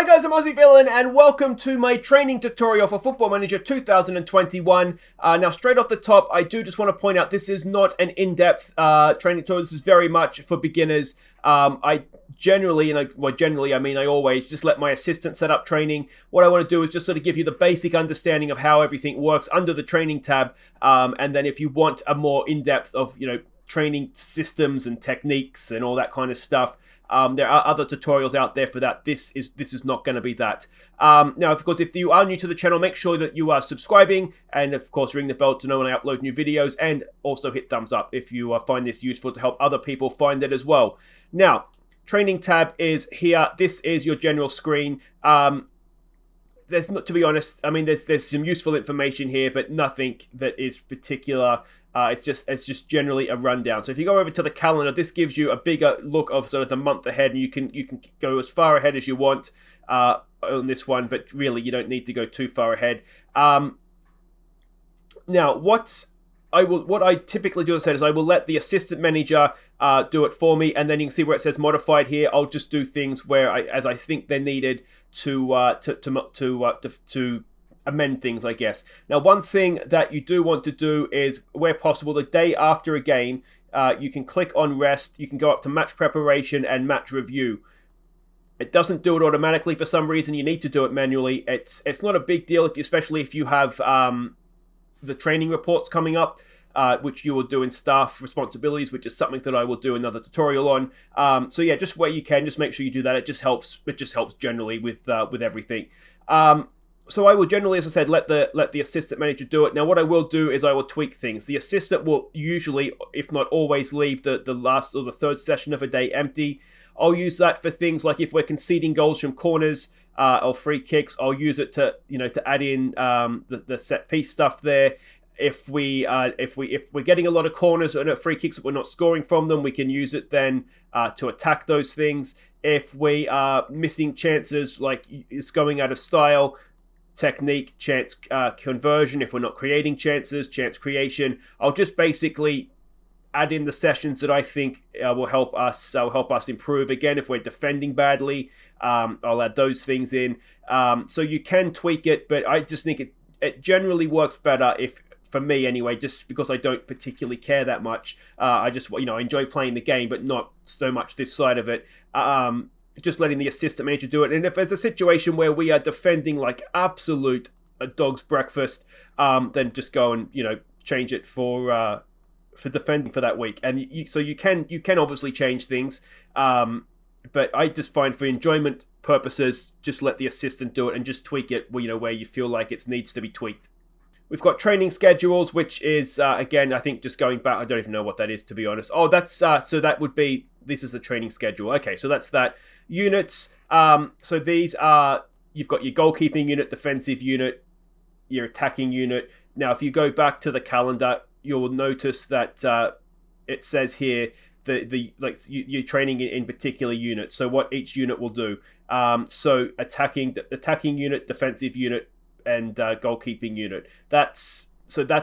Hi guys, I'm Aussie Villain and welcome to my training tutorial for Football Manager 2021. Now straight off the top, I do just want to point out this is not an in-depth training tutorial. This is very much for beginners. I generally, I always just let my assistant set up training. What I want to do is just sort of give you the basic understanding of how everything works under the training tab. And then if you want a more in-depth of, training systems and techniques and all that kind of stuff, there are other tutorials out there for that. This is not going to be that. Now, of course, if you are new to the channel, make sure that you are subscribing and, of course, ring the bell to know when I upload new videos, and also hit thumbs up if you find this useful to help other people find it as well. Now, training tab is here. This is your general screen. There's not, to be honest, there's some useful information here, but nothing that is particular. It's just generally a rundown. So if you go over to the calendar, this gives you a bigger look of sort of the month ahead, and you can go as far ahead as you want on this one, but really you don't need to go too far ahead. Now, what I typically do is I will let the assistant manager do it for me, and then you can see where it says modified here. I'll just do things as I think they're needed to amend things, I guess. Now, one thing that you do want to do is, where possible, the day after a game, you can click on rest. You can go up to match preparation and match review. It doesn't do it automatically for some reason. You need to do it manually. It's not a big deal, especially if you have the training reports coming up, which you will do in staff responsibilities, which is something that I will do another tutorial on. So yeah, just where you can, just make sure you do that. It just helps generally with everything. So I will generally, as I said, let the assistant manager do it. Now, what I will do is I will tweak things. The assistant will usually, if not always, leave the last or the third session of a day empty. I'll use that for things like if we're conceding goals from corners or free kicks. I'll use it to add in the set piece stuff there. If we're getting a lot of corners and free kicks that we're not scoring from them, we can use it then to attack those things. If we are missing chances, like it's going out of style, technique, chance conversion. If we're not creating chances, chance creation. I'll just basically add in the sessions that I think will help us improve. Again, if we're defending badly, I'll add those things in. So you can tweak it, but I just think it generally works better for me anyway, just because I don't particularly care that much. I just I enjoy playing the game, but not so much this side of it. Just letting the assistant manager do it. And if there's a situation where we are defending like absolute a dog's breakfast, then just go and change it for defending for that week. And so you can obviously change things, but I just find for enjoyment purposes, just let the assistant do it and just tweak it where you feel like it needs to be tweaked. We've got training schedules, which is, again, I think just going back, I don't even know what that is, to be honest. Oh, that's, so that would be, this is the training schedule. Okay, so that's that. Units, so these are, you've got your goalkeeping unit, defensive unit, your attacking unit. Now, if you go back to the calendar, you'll notice that it says here, you're training in particular units, so what each unit will do. So attacking unit, defensive unit, and goalkeeping unit. That's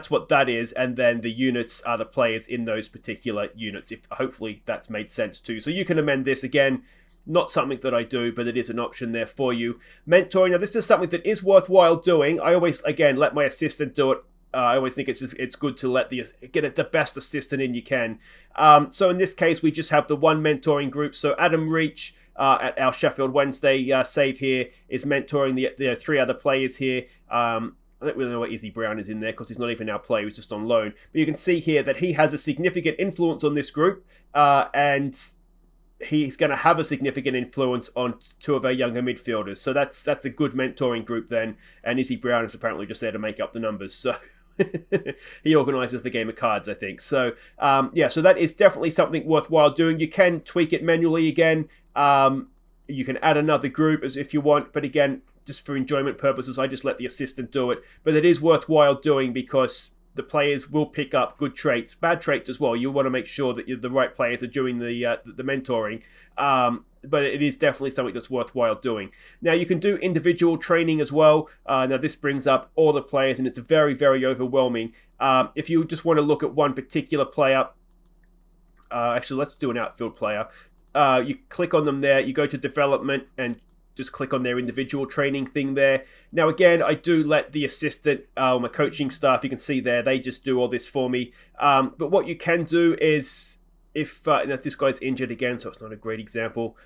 what that is, and then the units are the players in those particular units. Hopefully that's made sense too. So you can amend this. Again, not something that I do, but it is an option there for you. Mentoring. Now, this is something that is worthwhile doing. I always, again, let my assistant do it. I always think it's good to get the best assistant in you can. So in this case, we just have the one mentoring group. So Adam Reach, at our Sheffield Wednesday save here, is mentoring the three other players here. I don't really know what Izzy Brown is in there because he's not even our player, he's just on loan. But you can see here that he has a significant influence on this group, and he's going to have a significant influence on two of our younger midfielders. So that's a good mentoring group then, and Izzy Brown is apparently just there to make up the numbers. So he organises the game of cards, I think. So so that is definitely something worthwhile doing. You can tweak it manually again. You can add another group if you want, but again, just for enjoyment purposes, I just let the assistant do it. But it is worthwhile doing because the players will pick up good traits, bad traits as well. You want to make sure that the right players are doing the mentoring. But it is definitely something that's worthwhile doing. Now, you can do individual training as well. Now, this brings up all the players, and it's very, very overwhelming. If you just want to look at one particular player, actually, let's do an outfield player. You click on them there, you go to development, and just click on their individual training thing there. Now, again, I do let the assistant, my coaching staff, you can see there, they just do all this for me. But what you can do is, if this guy's injured again, so it's not a great example,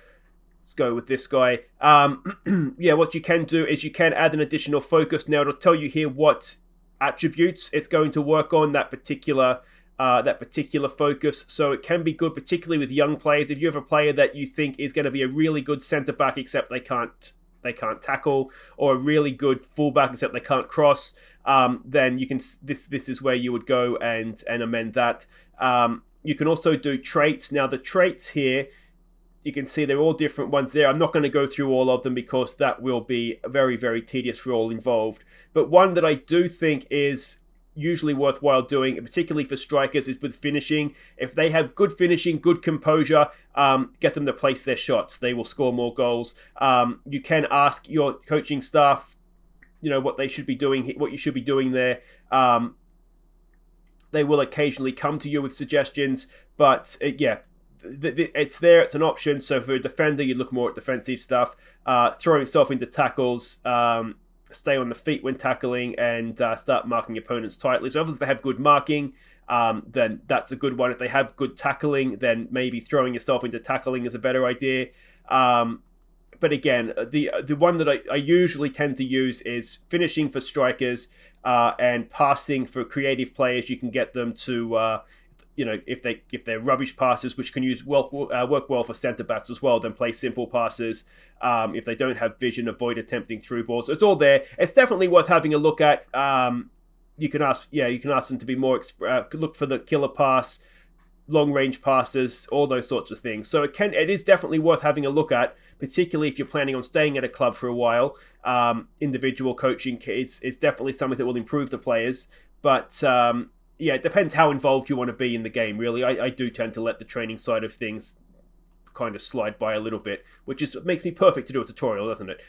let's go with this guy. What you can do is you can add an additional focus. Now, it'll tell you here what attributes it's going to work on that particular focus. So it can be good, particularly with young players. If you have a player that you think is going to be a really good centre back, except they can't tackle, or a really good fullback except they can't cross, then you can. This is where you would go and amend that. You can also do traits. Now the traits here, you can see they're all different ones there. I'm not going to go through all of them because that will be very, very tedious for all involved. But one that I do think is usually worthwhile doing, particularly for strikers, is with finishing. If they have good finishing, good composure, get them to place their shots. They will score more goals. You can ask your coaching staff, what they should be doing, what you should be doing there. They will occasionally come to you with suggestions, but it's there. It's an option. So for a defender, you look more at defensive stuff, throwing yourself into tackles, stay on the feet when tackling, and start marking opponents tightly. So if they have good marking, then that's a good one. If they have good tackling, then maybe throwing yourself into tackling is a better idea. But again, the one that I usually tend to use is finishing for strikers, and passing for creative players. You can get them to, if they're rubbish passes, which can work well for centre backs as well, then play simple passes. If they don't have vision, avoid attempting through balls. So it's all there. It's definitely worth having a look at. You can ask them to be more look for the killer pass, long range passes, all those sorts of things. So it is definitely worth having a look at, particularly if you're planning on staying at a club for a while. Individual coaching is definitely something that will improve the players, but it depends how involved you want to be in the game, really. I do tend to let the training side of things kind of slide by a little bit, which makes me perfect to do a tutorial, doesn't it?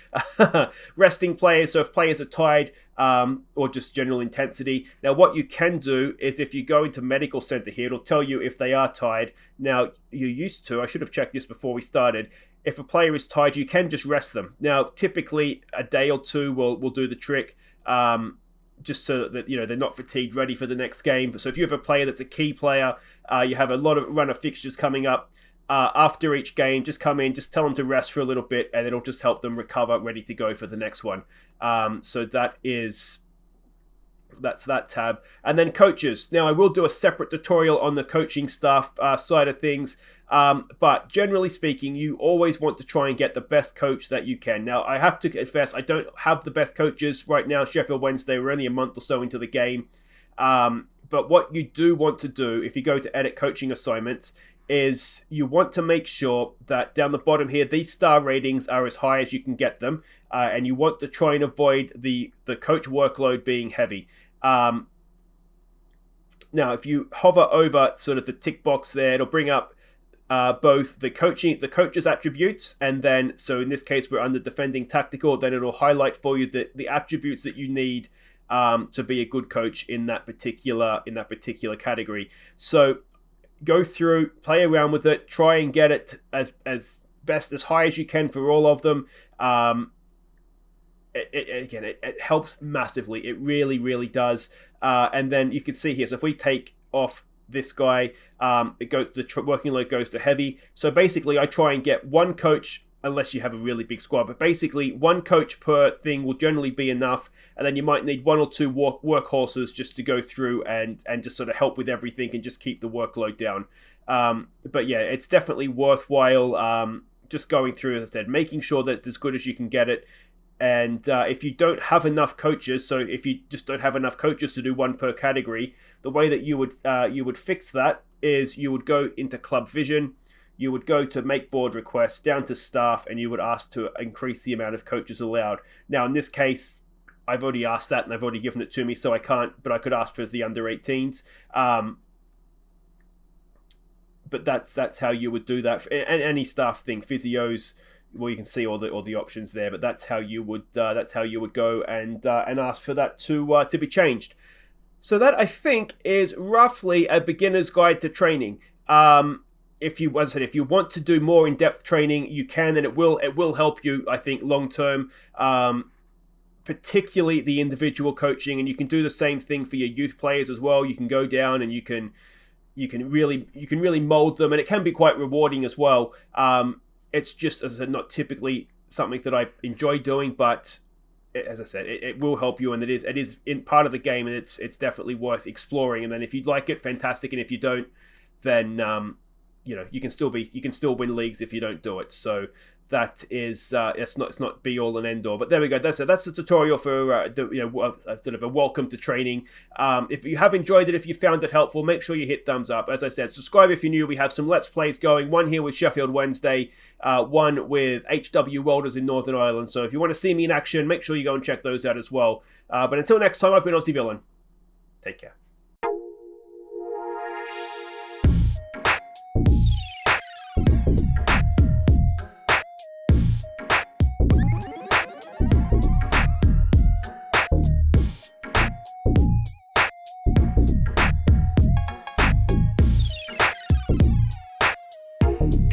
Resting players, so if players are tired, or just general intensity. Now, what you can do is if you go into medical center here, it'll tell you if they are tired. Now, I should have checked this before we started. If a player is tired, you can just rest them. Now, typically a day or two will do the trick. Just so that they're not fatigued, ready for the next game. So if you have a player that's a key player, you have a lot of run of fixtures coming up, after each game, just come in, just tell them to rest for a little bit, and it'll just help them recover, ready to go for the next one. So that's that tab. And then coaches. Now I will do a separate tutorial on the coaching staff side of things, but generally speaking, you always want to try and get the best coach that you can. Now I have to confess, I don't have the best coaches right now. Sheffield Wednesday, we're only a month or so into the game, but what you do want to do if you go to edit coaching assignments is you want to make sure that down the bottom here, these star ratings are as high as you can get them, and you want to try and avoid the coach workload being heavy. Now, if you hover over sort of the tick box there, it'll bring up both the coach's attributes, and then, so in this case, we're under defending tactical, then it'll highlight for you the attributes that you need to be a good coach in that particular category. So go through, play around with it, try and get it as best as high as you can for all of them. It helps massively. It really, really does. And then you can see here, so if we take off this guy, it goes, the working load goes to heavy. So basically I try and get one coach, unless you have a really big squad, but basically one coach per thing will generally be enough, and then you might need one or two workhorses just to go through and just sort of help with everything and just keep the workload down. But yeah, it's definitely worthwhile just going through, as I said, making sure that it's as good as you can get it. And if you don't have enough coaches, so if you just don't have enough coaches to do one per category, the way that you would fix that is you would go into Club Vision, you would go to make board requests, down to staff, and you would ask to increase the amount of coaches allowed. Now, in this case, I've already asked that and I've already given it to me, so I can't, but I could ask for the under 18s. But that's how you would do that. And any staff thing, physios, well, you can see all the options there, but that's how you would go and ask for that to be changed. So that, I think, is roughly a beginner's guide to training. if you, as I said, if you want to do more in-depth training, you can, and it will help you, I think, long term. Particularly the individual coaching, and you can do the same thing for your youth players as well. You can go down and you can really mold them, and it can be quite rewarding as well. It's just, as I said, not typically something that I enjoy doing, but as I said, it will help you, and it is in part of the game, and it's definitely worth exploring. And then if you like it, fantastic, and if you don't, then you can still win leagues if you don't do it. So that is it's not be all and end all. But there we go. That's the tutorial for sort of a welcome to training. If you have enjoyed it, if you found it helpful, make sure you hit thumbs up. As I said, subscribe if you're new. We have some Let's Plays going. One here with Sheffield Wednesday, one with HW Welders in Northern Ireland. So if you want to see me in action, make sure you go and check those out as well. But until next time, I've been Aussie Villain. Take care.